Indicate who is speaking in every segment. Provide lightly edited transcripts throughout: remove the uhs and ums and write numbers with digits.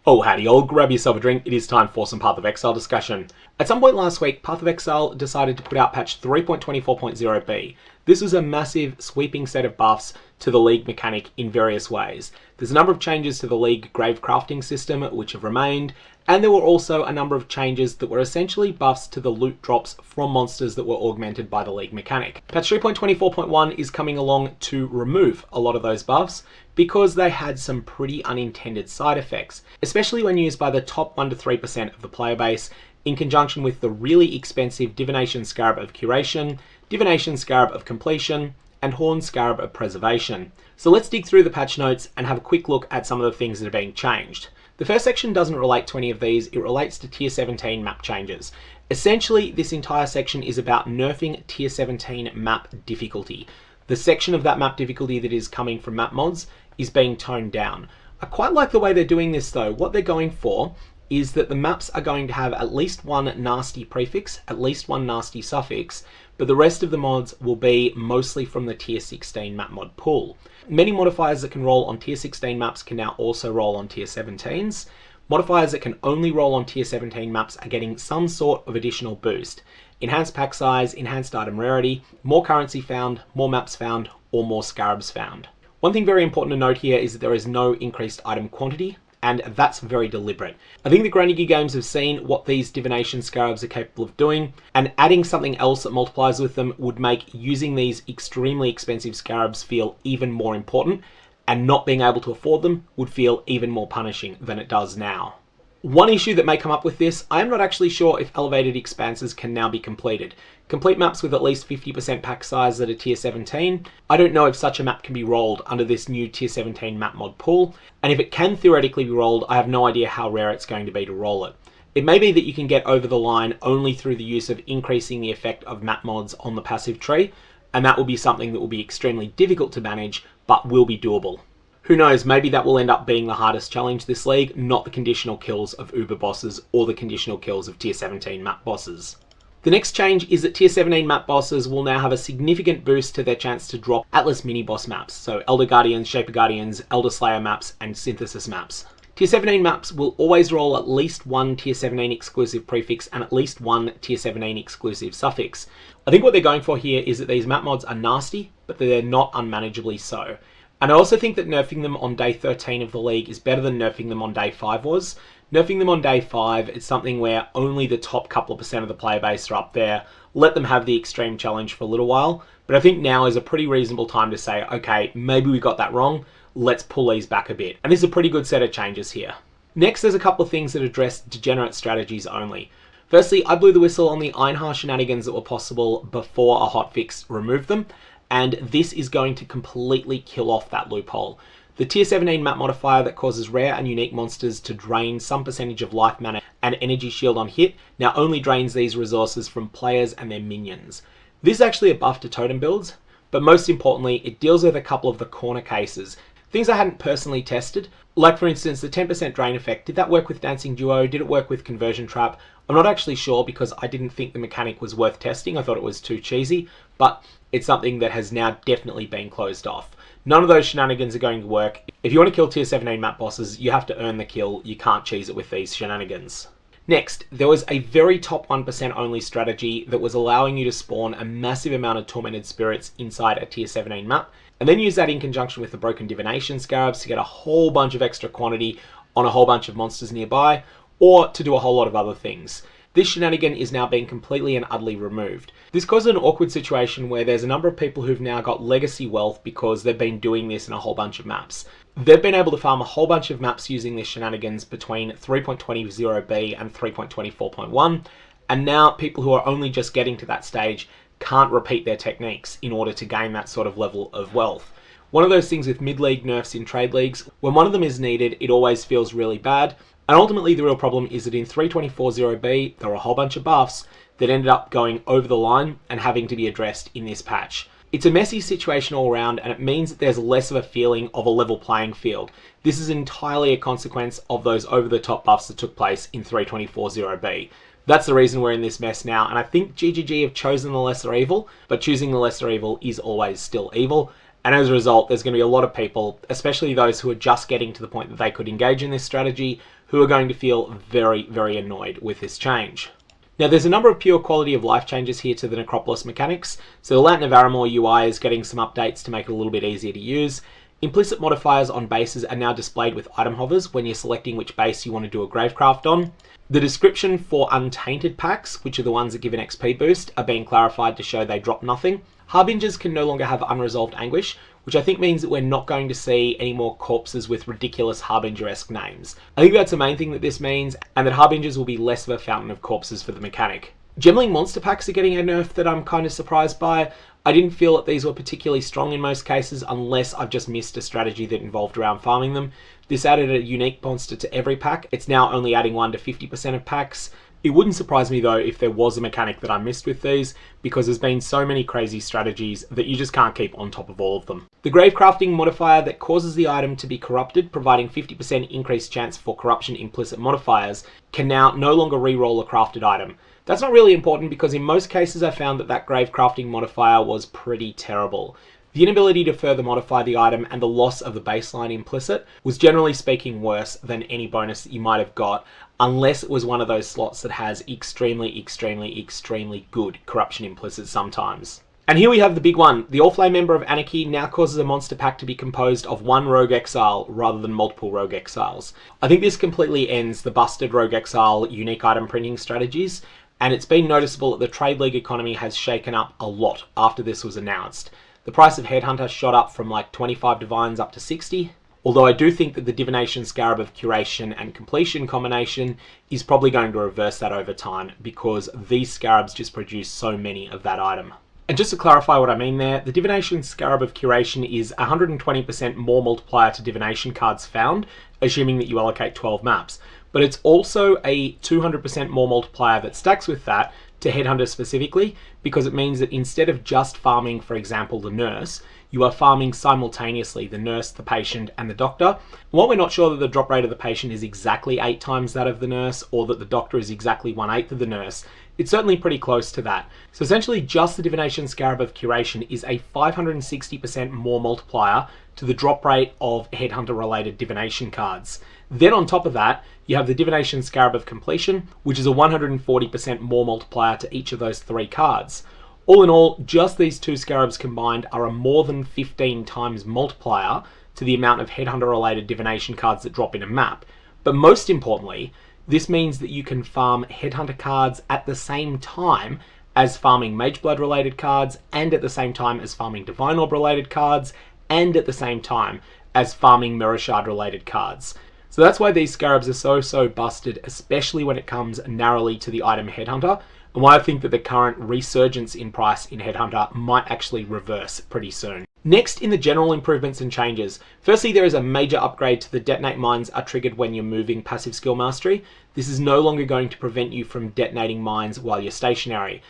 Speaker 1: Oh howdy all, grab yourself a drink, it is time for some PathOfExile discussion. At some point last week, PathOfExile decided to put out patch 3.24.0b. This was a massive sweeping set of buffs to the League mechanic in various ways. There's a number of changes to the League Gravecrafting system which have remained, and there were also a number of changes that were essentially buffs to the loot drops from monsters that were augmented by the League mechanic. Patch 3.24.1 is coming along to remove a lot of those buffs because they had some pretty unintended side effects, especially when used by the top 1 to 3% of the player base in conjunction with the really expensive Divination Scarab of Curation, Divination Scarab of Completion, and Horn Scarab of Preservation. So let's dig through the patch notes and have a quick look at some of the things that are being changed. The first section doesn't relate to any of these, it relates to Tier 17 map changes. Essentially, this entire section is about nerfing Tier 17 map difficulty. The section of that map difficulty that is coming from map mods is being toned down. I quite like the way they're doing this though. What they're going for is that the maps are going to have at least one nasty prefix, at least one nasty suffix, but the rest of the mods will be mostly from the Tier 16 map mod pool. Many modifiers that can roll on Tier 16 maps can now also roll on Tier 17s. Modifiers that can only roll on Tier 17 maps are getting some sort of additional boost. Enhanced pack size, enhanced item rarity, more currency found, more maps found, or more scarabs found. One thing very important to note here is that there is no increased item quantity, and that's very deliberate. I think the Granny games have seen what these divination scarabs are capable of doing, and adding something else that multiplies with them would make using these extremely expensive scarabs feel even more important, and not being able to afford them would feel even more punishing than it does now. One issue that may come up with this, I am not actually sure if elevated expanses can now be completed. Complete maps with at least 50% pack size that are Tier 17. I don't know if such a map can be rolled under this new Tier 17 map mod pool, and if it can theoretically be rolled, I have no idea how rare it's going to be to roll it. It may be that you can get over the line only through the use of increasing the effect of map mods on the passive tree, and that will be something that will be extremely difficult to manage, but will be doable. Who knows, maybe that will end up being the hardest challenge this league, not the conditional kills of Uber bosses or the conditional kills of Tier 17 map bosses. The next change is that Tier 17 map bosses will now have a significant boost to their chance to drop Atlas mini-boss maps, so Elder Guardians, Shaper Guardians, Elder Slayer maps, and Synthesis maps. Tier 17 maps will always roll at least one Tier 17 exclusive prefix and at least one Tier 17 exclusive suffix. I think what they're going for here is that these map mods are nasty, but they're not unmanageably so. And I also think that nerfing them on day 13 of the league is better than nerfing them on day 5 was. Nerfing them on day 5 is something where only the top couple of percent of the player base are up there. Let them have the extreme challenge for a little while. But I think now is a pretty reasonable time to say, okay, maybe we got that wrong. Let's pull these back a bit. And this is a pretty good set of changes here. Next, there's a couple of things that address degenerate strategies only. Firstly, I blew the whistle on the Ironheart shenanigans that were possible before a hotfix removed them, and this is going to completely kill off that loophole. The Tier 17 map modifier that causes rare and unique monsters to drain some percentage of life mana and energy shield on hit now only drains these resources from players and their minions. This is actually a buff to totem builds, but most importantly, it deals with a couple of the corner cases. Things I hadn't personally tested, like for instance the 10% drain effect. Did that work with Dancing Duo? Did it work with Conversion Trap? I'm not actually sure because I didn't think the mechanic was worth testing. I thought it was too cheesy, but it's something that has now definitely been closed off. None of those shenanigans are going to work. If you want to kill Tier 17 map bosses, you have to earn the kill. You can't cheese it with these shenanigans. Next, there was a very top 1% only strategy that was allowing you to spawn a massive amount of Tormented Spirits inside a Tier 17 map, and then use that in conjunction with the broken Divination Scarabs to get a whole bunch of extra quantity on a whole bunch of monsters nearby, or to do a whole lot of other things. This shenanigan is now being completely and utterly removed. This caused an awkward situation where there's a number of people who've now got legacy wealth because they've been doing this in a whole bunch of maps. They've been able to farm a whole bunch of maps using this shenanigans between 3.20b and 3.24.1, and now people who are only just getting to that stage can't repeat their techniques in order to gain that sort of level of wealth. One of those things with mid-league nerfs in trade leagues, when one of them is needed, it always feels really bad. And ultimately the real problem is that in 3.24.0b, there were a whole bunch of buffs that ended up going over the line and having to be addressed in this patch. It's a messy situation all around, and it means that there's less of a feeling of a level playing field. This is entirely a consequence of those over-the-top buffs that took place in 3.24.0b. That's the reason we're in this mess now, and I think GGG have chosen the lesser evil, but choosing the lesser evil is always still evil, And as a result, there's going to be a lot of people, especially those who are just getting to the point that they could engage in this strategy, who are going to feel very, very annoyed with this change. Now, there's a number of pure quality of life changes here to the Necropolis mechanics. So the Lantern of Aramor UI is getting some updates to make it a little bit easier to use. Implicit modifiers on bases are now displayed with item hovers when you're selecting which base you want to do a Gravecraft on. The description for untainted packs, which are the ones that give an XP boost, are being clarified to show they drop nothing. Harbingers can no longer have unresolved anguish, which I think means that we're not going to see any more corpses with ridiculous Harbinger-esque names. I think that's the main thing that this means, and that Harbingers will be less of a fountain of corpses for the mechanic. Gemling monster packs are getting a nerf that I'm kind of surprised by. I didn't feel that these were particularly strong in most cases, unless I've just missed a strategy that involved around farming them. This added a unique monster to every pack. It's now only adding 1 to 50% of packs. It wouldn't surprise me though if there was a mechanic that I missed with these, because there's been so many crazy strategies that you just can't keep on top of all of them. The Gravecrafting modifier that causes the item to be corrupted, providing 50% increased chance for corruption implicit modifiers, can now no longer re-roll a crafted item. That's not really important because in most cases I found that Gravecrafting modifier was pretty terrible. The inability to further modify the item and the loss of the baseline implicit was generally speaking worse than any bonus that you might have got, unless it was one of those slots that has extremely, extremely, extremely good corruption implicit sometimes. And here we have the big one. The Allflame Member of Anarchy now causes a monster pack to be composed of 1 Rogue Exile rather than multiple Rogue Exiles. I think this completely ends the busted Rogue Exile unique item printing strategies, and it's been noticeable that the Trade League economy has shaken up a lot after this was announced. The price of Headhunter shot up from like 25 divines up to 60. Although I do think that the Divination Scarab of Curation and Completion combination is probably going to reverse that over time, because these Scarabs just produce so many of that item. And just to clarify what I mean there, the Divination Scarab of Curation is 120% more multiplier to Divination cards found, assuming that you allocate 12 maps. But it's also a 200% more multiplier that stacks with that to Headhunter specifically, because it means that instead of just farming, for example, the nurse, you are farming simultaneously the nurse, the patient, and the doctor. While we're not sure that the drop rate of the patient is exactly 8 times that of the nurse, or that the doctor is exactly 1/8 of the nurse, it's certainly pretty close to that. So essentially just the Divination Scarab of Curation is a 560% more multiplier to the drop rate of Headhunter related divination cards. Then on top of that, you have the Divination Scarab of Completion, which is a 140% more multiplier to each of those 3 cards. All in all, just these 2 Scarabs combined are a more than 15 times multiplier to the amount of Headhunter related divination cards that drop in a map. But most importantly, this means that you can farm Headhunter cards at the same time as farming Mageblood related cards, and at the same time as farming Divine Orb related cards, and at the same time as farming Mirror Shard related cards. So that's why these Scarabs are so busted, especially when it comes narrowly to the item Headhunter, and why I think that the current resurgence in price in Headhunter might actually reverse pretty soon. Next, in the general improvements and changes, firstly there is a major upgrade to the detonate mines are triggered when you're moving passive skill mastery. This is no longer going to prevent you from detonating mines while you're stationary.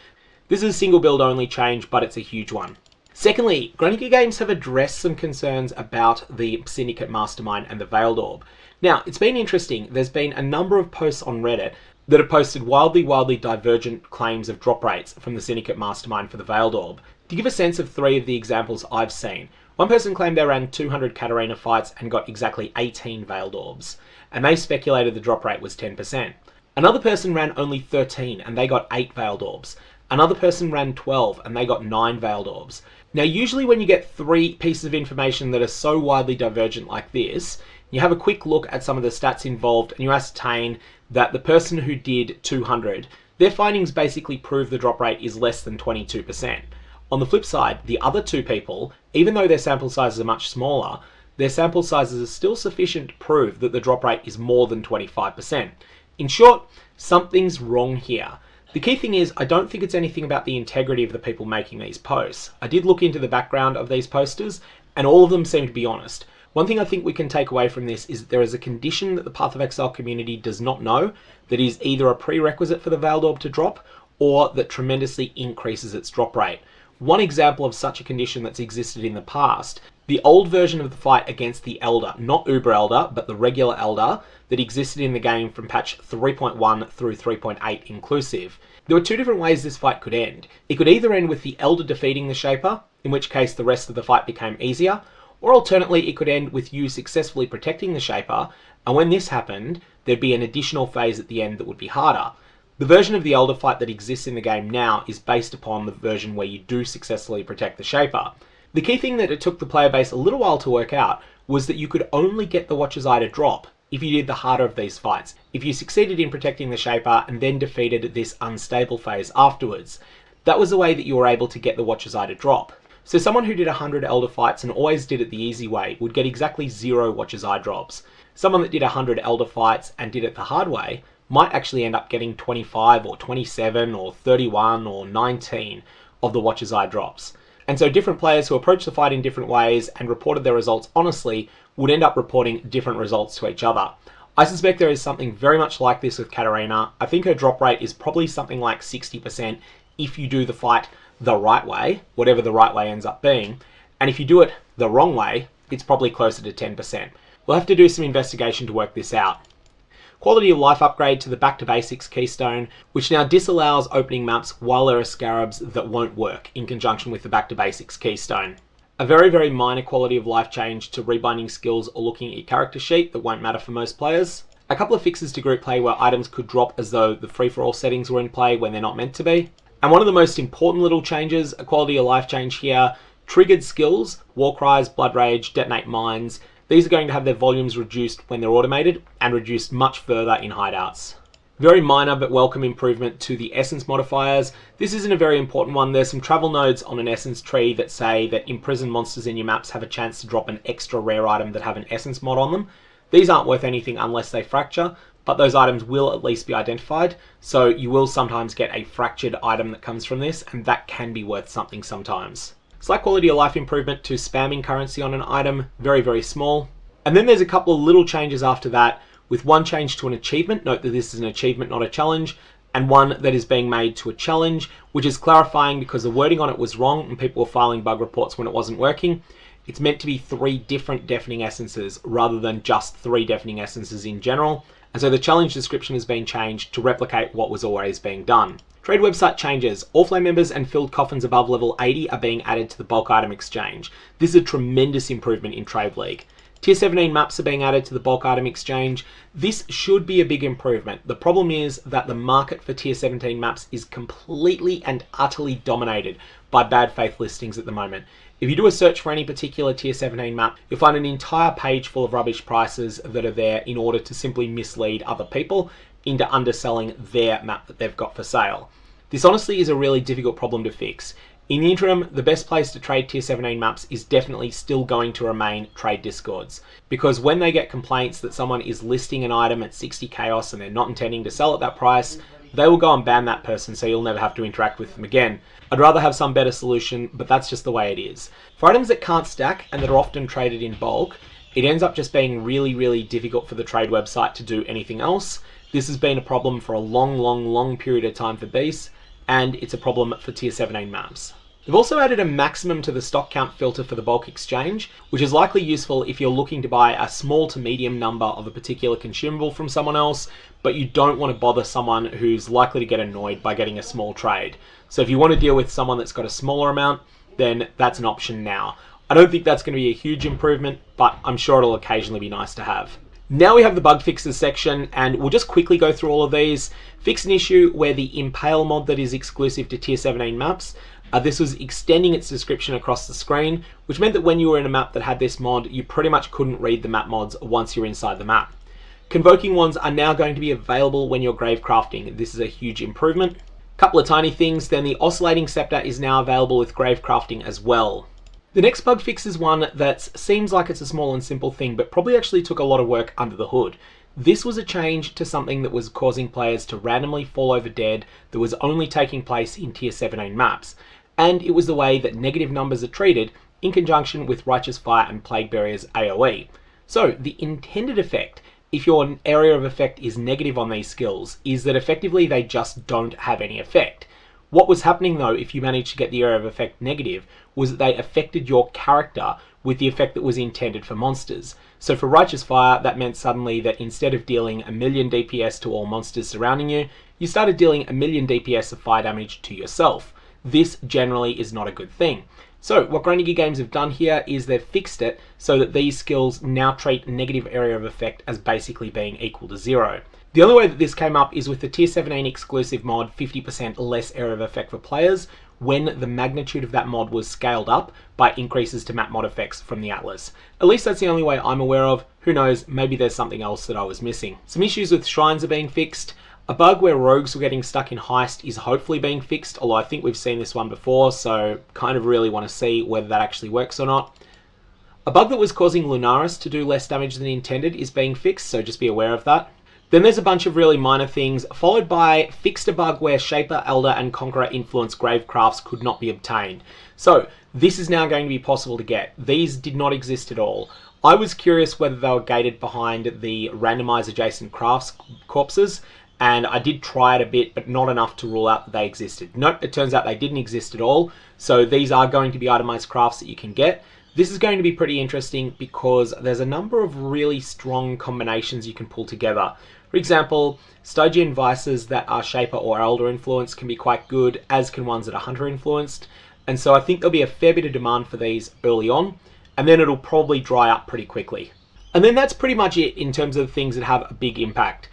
Speaker 1: This is a single build only change, but it's a huge one. Secondly, Graniger Games have addressed some concerns about the Syndicate Mastermind and the Veiled Orb. Now, it's been interesting. There's been a number of posts on Reddit that have posted wildly divergent claims of drop rates from the Syndicate Mastermind for the Veiled Orb. To give a sense of 3 of the examples I've seen, one person claimed they ran 200 Catarina fights and got exactly 18 Veiled Orbs, and they speculated the drop rate was 10%. Another person ran only 13 and they got 8 Veiled Orbs. Another person ran 12 and they got 9 Veiled Orbs. Now usually when you get 3 pieces of information that are so widely divergent like this, you have a quick look at some of the stats involved and you ascertain that the person who did 200, their findings basically prove the drop rate is less than 22%. On the flip side, the other 2 people, even though their sample sizes are much smaller, their sample sizes are still sufficient to prove that the drop rate is more than 25%. In short, something's wrong here. The key thing is, I don't think it's anything about the integrity of the people making these posts. I did look into the background of these posters, and all of them seem to be honest. One thing I think we can take away from this is that there is a condition that the PathOfExile community does not know that is either a prerequisite for the Veiled Orb to drop, or that tremendously increases its drop rate. One example of such a condition that's existed in the past, the old version of the fight against the Elder, not Uber Elder, but the regular Elder, that existed in the game from patch 3.1 through 3.8 inclusive. There were 2 different ways this fight could end. It could either end with the Elder defeating the Shaper, in which case the rest of the fight became easier, or alternately it could end with you successfully protecting the Shaper, and when this happened, there'd be an additional phase at the end that would be harder. The version of the Elder fight that exists in the game now is based upon the version where you do successfully protect the Shaper. The key thing that it took the player base a little while to work out was that you could only get the Watcher's Eye to drop if you did the harder of these fights, if you succeeded in protecting the Shaper and then defeated this unstable phase afterwards. That was the way that you were able to get the Watcher's Eye to drop. So someone who did 100 Elder fights and always did it the easy way would get exactly 0 Watcher's Eye drops. Someone that did 100 Elder fights and did it the hard way might actually end up getting 25 or 27 or 31 or 19 of the Watcher's Eye drops. And so different players who approached the fight in different ways and reported their results honestly would end up reporting different results to each other. I suspect there is something very much like this with Catarina. I think her drop rate is probably something like 60% if you do the fight the right way, whatever the right way ends up being. And if you do it the wrong way, it's probably closer to 10%. We'll have to do some investigation to work this out. Quality of life upgrade to the Back to Basics keystone, which now disallows opening maps while there are scarabs that won't work in conjunction with the Back to Basics keystone. A very, very minor quality of life change to rebinding skills or looking at your character sheet that won't matter for most players. A couple of fixes to group play where items could drop as though the free-for-all settings were in play when they're not meant to be. And one of the most important little changes, a quality of life change here, triggered skills, War Cries, Blood Rage, Detonate Mines. These are going to have their volumes reduced when they're automated and reduced much further in hideouts. Very minor but welcome improvement to the essence modifiers. This isn't a very important one. There's some travel nodes on an essence tree that say that imprisoned monsters in your maps have a chance to drop an extra rare item that have an essence mod on them. These aren't worth anything unless they fracture, but those items will at least be identified, so you will sometimes get a fractured item that comes from this, and that can be worth something sometimes. Slight quality of life improvement to spamming currency on an item, very, very small. And then there's a couple of little changes after that, with one change to an achievement, note that this is an achievement, not a challenge, and one that is being made to a challenge, which is clarifying because the wording on it was wrong and people were filing bug reports when it wasn't working. It's meant to be 3 different deafening essences rather than just 3 deafening essences in general, and so the challenge description has been changed to replicate what was always being done. Trade website changes. All flame members and filled coffins above level 80 are being added to the bulk item exchange. This is a tremendous improvement in Trade League. Tier 17 maps are being added to the bulk item exchange. This should be a big improvement. The problem is that the market for Tier 17 maps is completely and utterly dominated by bad faith listings at the moment. If you do a search for any particular Tier 17 map, you'll find an entire page full of rubbish prices that are there in order to simply mislead other people into underselling their map that they've got for sale. This honestly is a really difficult problem to fix. In the interim, the best place to trade Tier 17 maps is definitely still going to remain trade discords, because when they get complaints that someone is listing an item at 60 chaos and they're not intending to sell at that price, they will go and ban that person so you'll never have to interact with them again. I'd rather have some better solution, but that's just the way it is. For items that can't stack and that are often traded in bulk, it ends up just being really, really difficult for the trade website to do anything else. This has been a problem for a long period of time for Beasts, and it's a problem for Tier 17 maps. They've also added a maximum to the stock count filter for the bulk exchange, which is likely useful if you're looking to buy a small to medium number of a particular consumable from someone else, but you don't want to bother someone who's likely to get annoyed by getting a small trade. So if you want to deal with someone that's got a smaller amount, then that's an option now. I don't think that's going to be a huge improvement, but I'm sure it'll occasionally be nice to have. Now we have the bug fixes section, and we'll just quickly go through all of these. Fix an issue where the Impale mod that is exclusive to Tier 17 maps, this was extending its description across the screen, which meant that when you were in a map that had this mod, you pretty much couldn't read the map mods once you're inside the map. Convoking ones are now going to be available when you're Gravecrafting. This is a huge improvement. Couple of tiny things, then the Oscillating Sceptre is now available with Gravecrafting as well. The next bug fix is one that seems like it's a small and simple thing, but probably actually took a lot of work under the hood. This was a change to something that was causing players to randomly fall over dead that was only taking place in Tier 17 maps. And it was the way that negative numbers are treated in conjunction with Righteous Fire and Plague Barrier's AoE. So the intended effect, if your area of effect is negative on these skills, is that effectively they just don't have any effect. What was happening though, if you managed to get the area of effect negative, was that they affected your character with the effect that was intended for monsters. So for Righteous Fire, that meant suddenly that instead of dealing 1,000,000 DPS to all monsters surrounding you, you started dealing 1,000,000 DPS of fire damage to yourself. This generally is not a good thing. So what Gravecrafted Games have done here is they've fixed it so that these skills now treat negative area of effect as basically being equal to 0. The only way that this came up is with the Tier 17 exclusive mod 50% less area of effect for players when the magnitude of that mod was scaled up by increases to map mod effects from the Atlas. At least that's the only way I'm aware of. Who knows, maybe there's something else that I was missing. Some issues with shrines are being fixed. A bug where rogues were getting stuck in heist is hopefully being fixed, although I think we've seen this one before, so kind of really want to see whether that actually works or not. A bug that was causing Lunaris to do less damage than intended is being fixed, so just be aware of that. Then there's a bunch of really minor things, followed by fixed a bug where Shaper, Elder, and Conqueror influence Gravecrafts could not be obtained. So this is now going to be possible to get. These did not exist at all. I was curious whether they were gated behind the randomize adjacent crafts corpses, and I did try it a bit, but not enough to rule out that they existed. Nope, it turns out they didn't exist at all. So these are going to be itemized crafts that you can get. This is going to be pretty interesting because there's a number of really strong combinations you can pull together. For example, Stygian Vices that are Shaper or Elder influenced can be quite good, as can ones that are Hunter influenced. And so I think there'll be a fair bit of demand for these early on, and then it'll probably dry up pretty quickly. And then that's pretty much it in terms of things that have a big impact.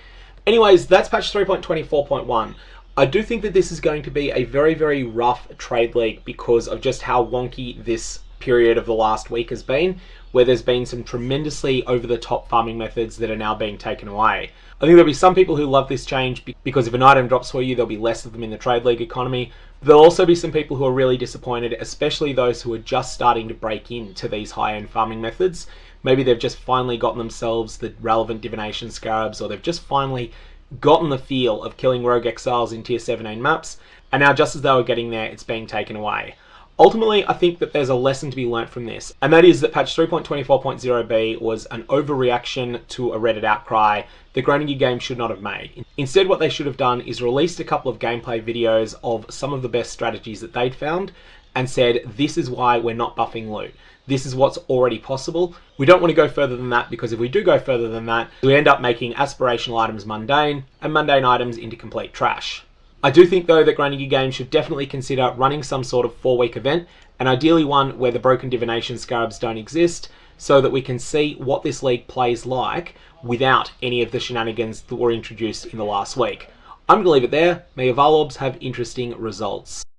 Speaker 1: Anyways, that's patch 3.24.1. I do think that this is going to be a very, very rough trade league because of just how wonky this period of the last week has been, where there's been some tremendously over-the-top farming methods that are now being taken away. I think there'll be some people who love this change because if an item drops for you, there'll be less of them in the trade league economy. There'll also be some people who are really disappointed, especially those who are just starting to break into these high-end farming methods. Maybe they've just finally gotten themselves the relevant divination scarabs, or they've just finally gotten the feel of killing rogue exiles in tier 17 maps, and now just as they were getting there, it's being taken away. Ultimately, I think that there's a lesson to be learnt from this, and that is that patch 3.24.0b was an overreaction to a Reddit outcry that Gravecrafted Games should not have made. Instead, what they should have done is released a couple of gameplay videos of some of the best strategies that they'd found, and said, this is why we're not buffing loot. This is what's already possible. We don't want to go further than that, because if we do go further than that, we end up making aspirational items mundane, and mundane items into complete trash. I do think though that Gravecrafted Games should definitely consider running some sort of 4-week event, and ideally one where the broken divination scarabs don't exist, so that we can see what this league plays like without any of the shenanigans that were introduced in the last week. I'm going to leave it there. May your Orbs have interesting results.